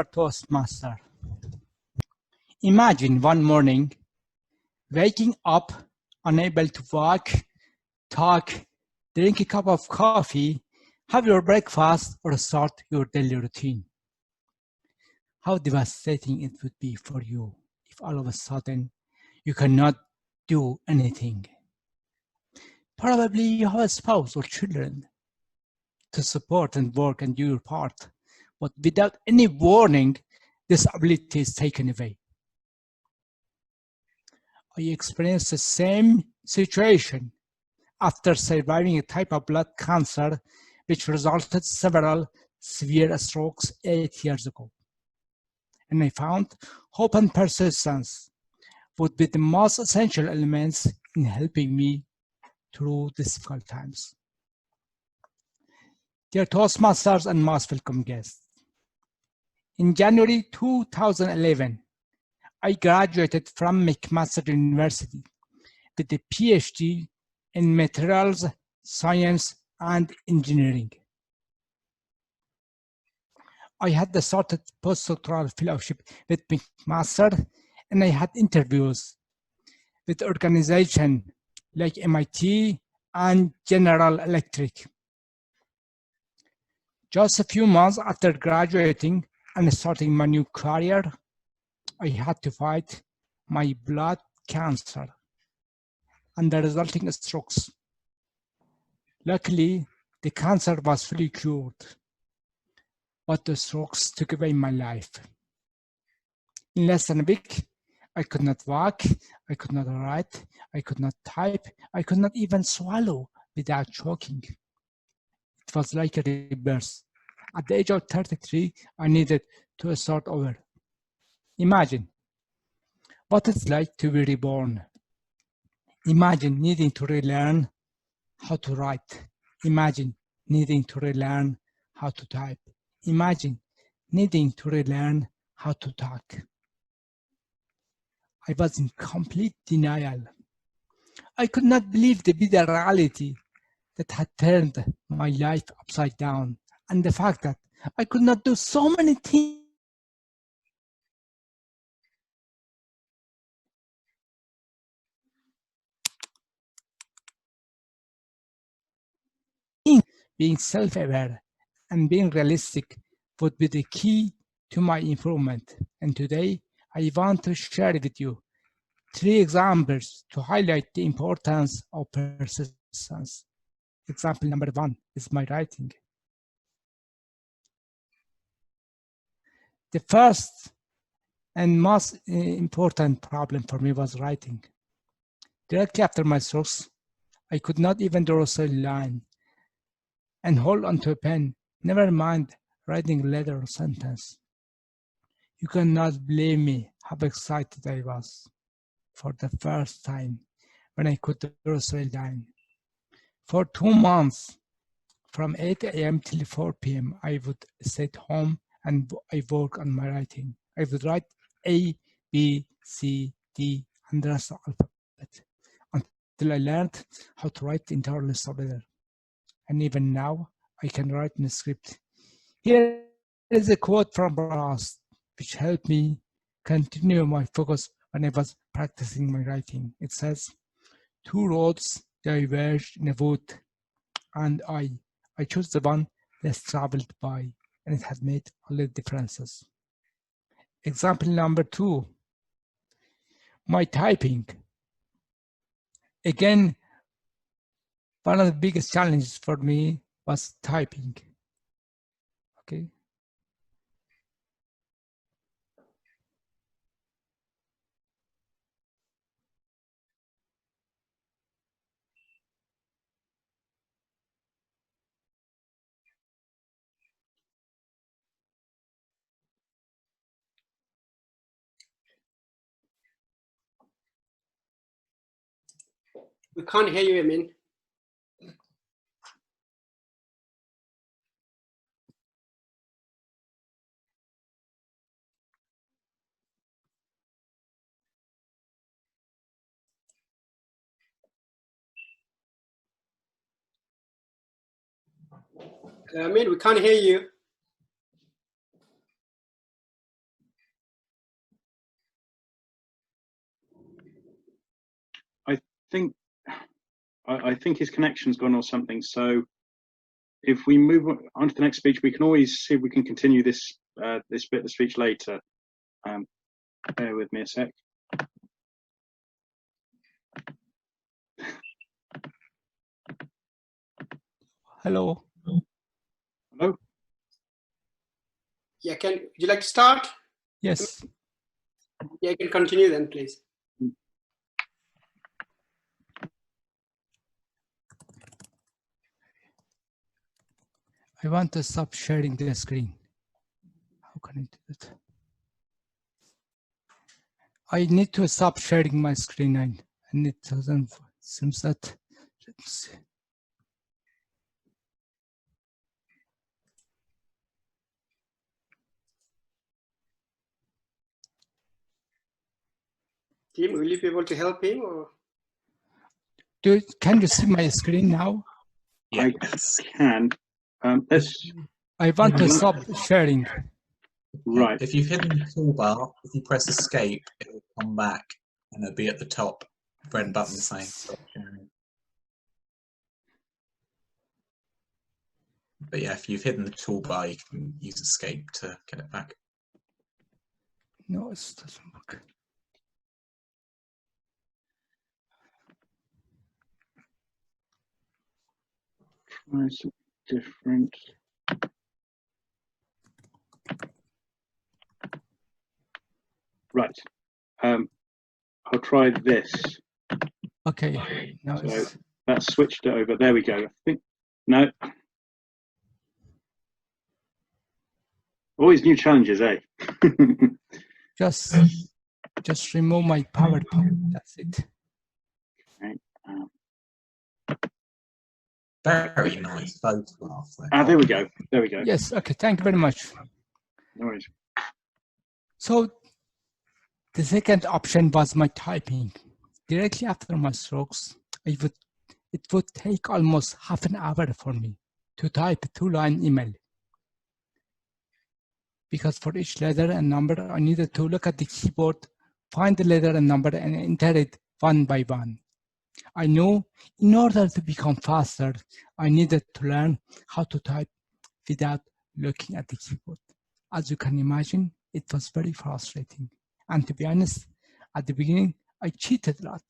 Toastmaster. Imagine one morning waking up unable to walk, talk, drink a cup of coffee, have your breakfast, or start your daily routine. How devastating it would be for you if all of a sudden you cannot do anything. Probably you have a spouse or children to support and work and do your part, but without any warning, this ability is taken away. I experienced the same situation after surviving a type of blood cancer, which resulted several severe strokes 8 years ago. And I found hope and persistence would be the most essential elements in helping me through difficult times. Dear Toastmasters and most welcome guests, in January 2011, I graduated from McMaster University with a PhD in materials science and engineering. I had started postdoctoral fellowship with McMaster, and I had interviews with organizations like MIT and General Electric. Just a few months after graduating and starting my new career, I had to fight my blood cancer and the resulting strokes. Luckily, the cancer was fully cured, but the strokes took away my life. In less than a week, I could not walk, I could not write, I could not type, I could not even swallow without choking. It was like a rebirth. At the age of 33, I needed to start over. Imagine what it's like to be reborn. Imagine needing to relearn how to write. Imagine needing to relearn how to type. Imagine needing to relearn how to talk. I was in complete denial. I could not believe the bitter reality that had turned my life upside down, and the fact that I could not do so many things being self-aware and being realistic would be the key to my improvement. And today, I want to share with you 3 examples to highlight the importance of persistence. Example number 1 is my writing. The first and most important problem for me was writing. Directly after my strokes, I could not even draw a straight line and hold onto a pen, never mind writing a letter or sentence. You cannot blame me how excited I was for the first time when I could draw a straight line. For 2 months, from 8 a.m. till 4 p.m., I would stay at home and I work on my writing. I would write A, B, C, D, and the rest of the alphabet until I learned how to write the entire list of letters. And even now, I can write in a script. Here is a quote from Ross, which helped me continue my focus when I was practicing my writing. It says, 2 roads diverged in a wood, and I chose the one less traveled by, and it has made all the differences. Example number 2, my typing. Again, one of the biggest challenges for me was typing. Okay. We can't hear you, Amin. Amin, we can't hear you. think his connection's gone or something. So if we move on to the next speech, we can always see if we can continue this this bit of the speech later. Bear with me a sec. Hello. Hello. Yeah, would you like to start? Yes. Yeah, you can continue then, please. I want to stop sharing the screen. How can I do it? I need to stop sharing my screen, and it doesn't. Seems that. Let me see. Tim, will you be able to help him? Or? Can you see my screen now? I can. I want to stop sharing. Right. If you've hidden the toolbar, if you press escape, it will come back and it'll be at the top, red button saying stop sharing. But yeah, if you've hidden the toolbar, you can use escape to get it back. No, it doesn't work. Try something different. Right. I'll try this. Okay. Now So that switched it over. There we go. I think no. Always new challenges, eh? just remove my PowerPoint. That's it. Okay. Very nice photograph. There we go. There we go. Yes. Okay. Thank you very much. No worries. So the second option was my typing. Directly after my strokes, it would take almost half an hour for me to type a 2-line email. Because for each letter and number, I needed to look at the keyboard, find the letter and number, and enter it one by one. I knew in order to become faster, I needed to learn how to type without looking at the keyboard. As you can imagine, it was very frustrating. And to be honest, at the beginning, I cheated a lot.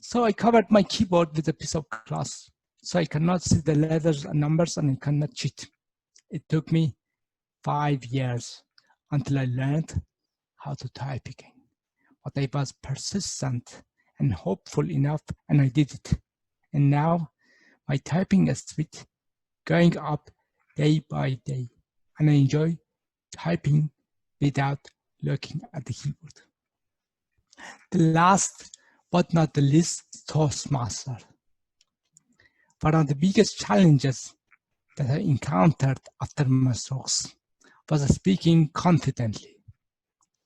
So I covered my keyboard with a piece of cloth, so I cannot see the letters and numbers, and I cannot cheat. It took me 5 years until I learned how to type again. But I was persistent and hopeful enough, and I did it. And now my typing is going up day by day, and I enjoy typing without looking at the keyboard. The last but not the least, Toastmaster. One of the biggest challenges that I encountered after my strokes was speaking confidently.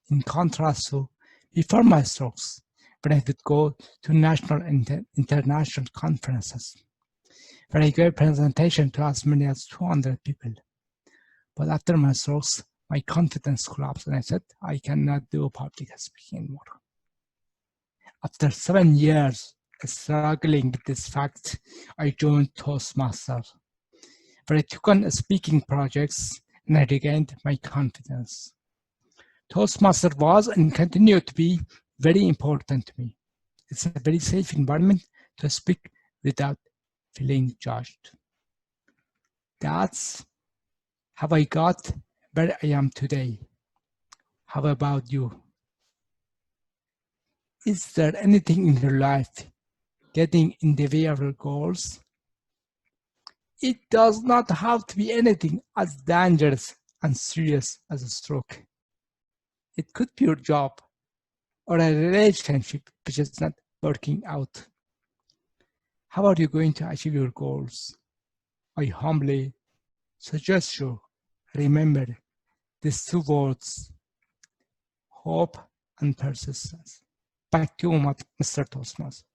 In contrast to before my strokes, when I would go to national and international conferences, where I gave presentation to as many as 200 people. But after my strokes, my confidence collapsed, and I said, I cannot do public speaking anymore. After 7 years struggling with this fact, I joined Toastmasters, where I took on speaking projects and I regained my confidence. Toastmaster was and continued to be very important to me. It's a very safe environment to speak without feeling judged. That's how I got where I am today. How about you? Is there anything in your life getting in the way of your goals? It does not have to be anything as dangerous and serious as a stroke. It could be your job or a relationship which is not working out. How are you going to achieve your goals? I humbly suggest you remember these 2 words, hope and persistence. Back to you, Mr. Toastmaster.